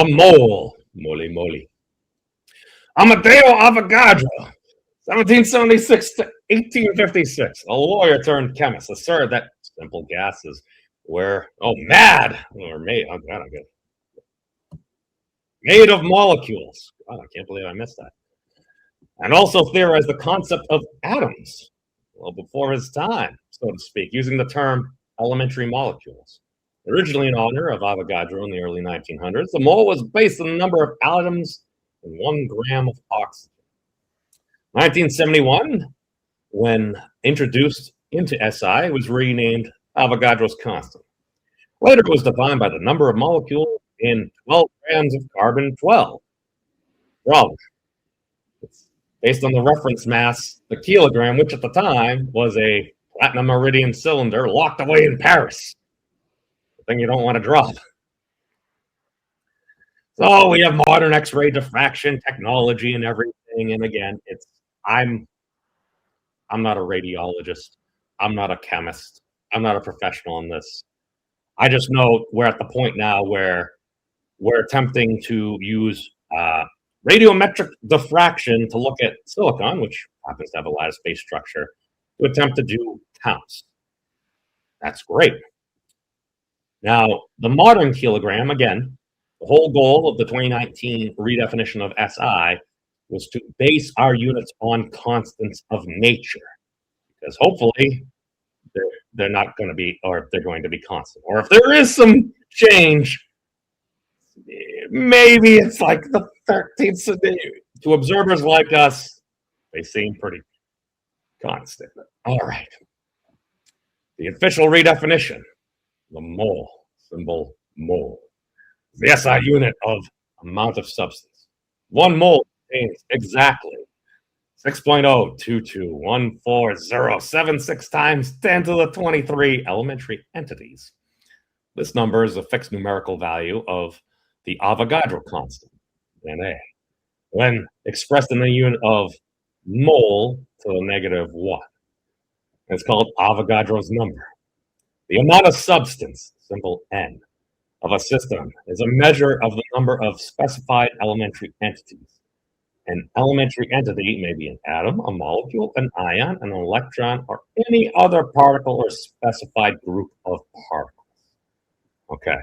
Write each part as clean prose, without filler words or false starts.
A mole. Moly moly. Amadeo Avogadro, 1776 to 1856, a lawyer turned chemist, asserted that simple gases were, made of molecules. God, I can't believe I missed that. And also theorized the concept of atoms, well, before his time, so to speak, using the term elementary molecules. Originally in honor of Avogadro in the early 1900s, the mole was based on the number of atoms in 1 gram of oxygen. 1971, when introduced into SI, it was renamed Avogadro's constant. Later, it was defined by the number of molecules in 12 grams of carbon-12. Well, it's based on the reference mass, the kilogram, which at the time was a platinum iridium cylinder locked away in Paris. The thing you don't want to drop. So we have modern X-ray diffraction technology and everything. And again, I'm not a radiologist. I'm not a chemist. I'm not a professional in this. I just know we're at the point now where we're attempting to use radiometric diffraction to look at silicon, which happens to have a lattice-based structure, to attempt to do counts. That's great. Now, the modern kilogram, again, the whole goal of the 2019 redefinition of SI was to base our units on constants of nature, because hopefully they're not going to be, or they're going to be constant. Or if there is some change, maybe it's like the 13th century. To observers like us, they seem pretty constant. All right. The official redefinition, the mole, symbol mole. The SI unit of amount of substance. 1 mole contains exactly 6.022140076 times 10 to the 23 elementary entities. This number is a fixed numerical value of the Avogadro constant, Na, when expressed in the unit of mole to the -1. It's called Avogadro's number. The amount of substance, symbol N, of a system is a measure of the number of specified elementary entities. An elementary entity may be an atom, a molecule, an ion, an electron, or any other particle or specified group of particles. Okay.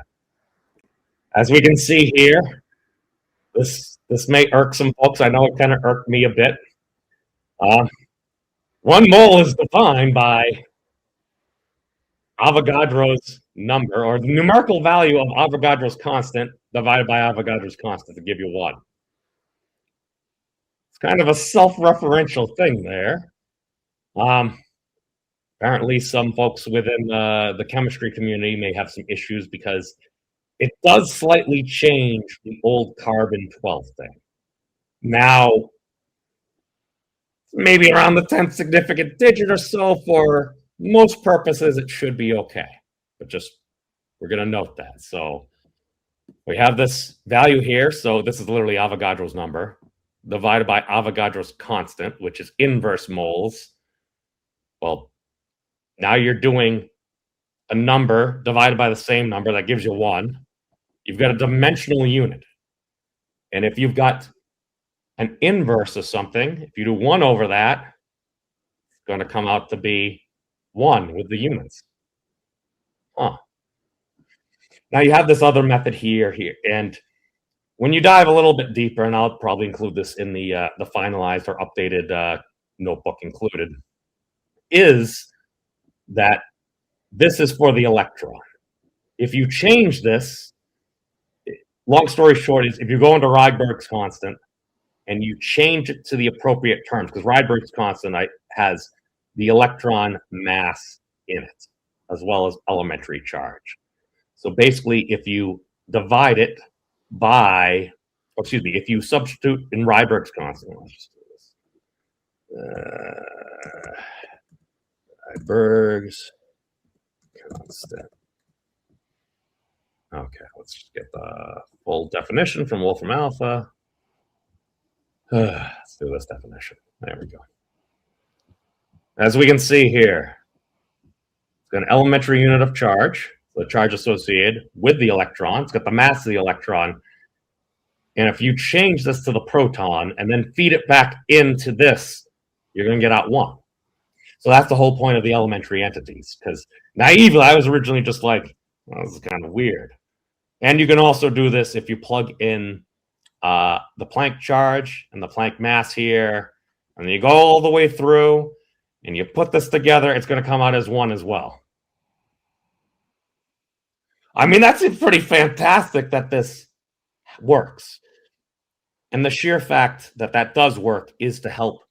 As we can see here, this may irk some folks. I know it kind of irked me a bit. 1 mole is defined by Avogadro's number, or the numerical value of Avogadro's constant divided by Avogadro's constant to give you 1. It's kind of a self-referential thing there. Apparently some folks within the chemistry community may have some issues because it does slightly change the old carbon-12 thing. Now, maybe around the 10th significant digit or so, for most purposes, it should be okay. But just, we're going to note that. So we have this value here. So this is literally Avogadro's number divided by Avogadro's constant, which is inverse moles. Well, now you're doing a number divided by the same number. That gives you 1. You've got a dimensional unit. And if you've got an inverse of something, if you do 1 over that, it's going to come out to be 1 with the units. Huh. Now you have this other method here, and when you dive a little bit deeper, and I'll probably include this in the finalized or updated notebook included, is that this is for the electron. If you change this, long story short is if you go into Rydberg's constant and you change it to the appropriate terms, because Rydberg's constant has the electron mass in it, as well as elementary charge. So basically, if you divide it by, if you substitute in Rydberg's constant, let's just do this. Rydberg's constant. Okay, let's just get the full definition from Wolfram Alpha. Let's do this definition. There we go. As we can see here, it's got an elementary unit of charge, the charge associated with the electron. It's got the mass of the electron. And if you change this to the proton and then feed it back into this, you're going to get out 1. So that's the whole point of the elementary entities, because naively, I was originally just like, well, this is kind of weird. And you can also do this if you plug in the Planck charge and the Planck mass here, and then you go all the way through, and you put this together, it's going to come out as 1 as well. I mean, that's pretty fantastic that this works. And the sheer fact that that does work is to help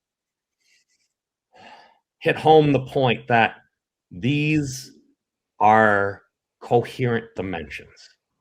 hit home the point that these are coherent dimensions.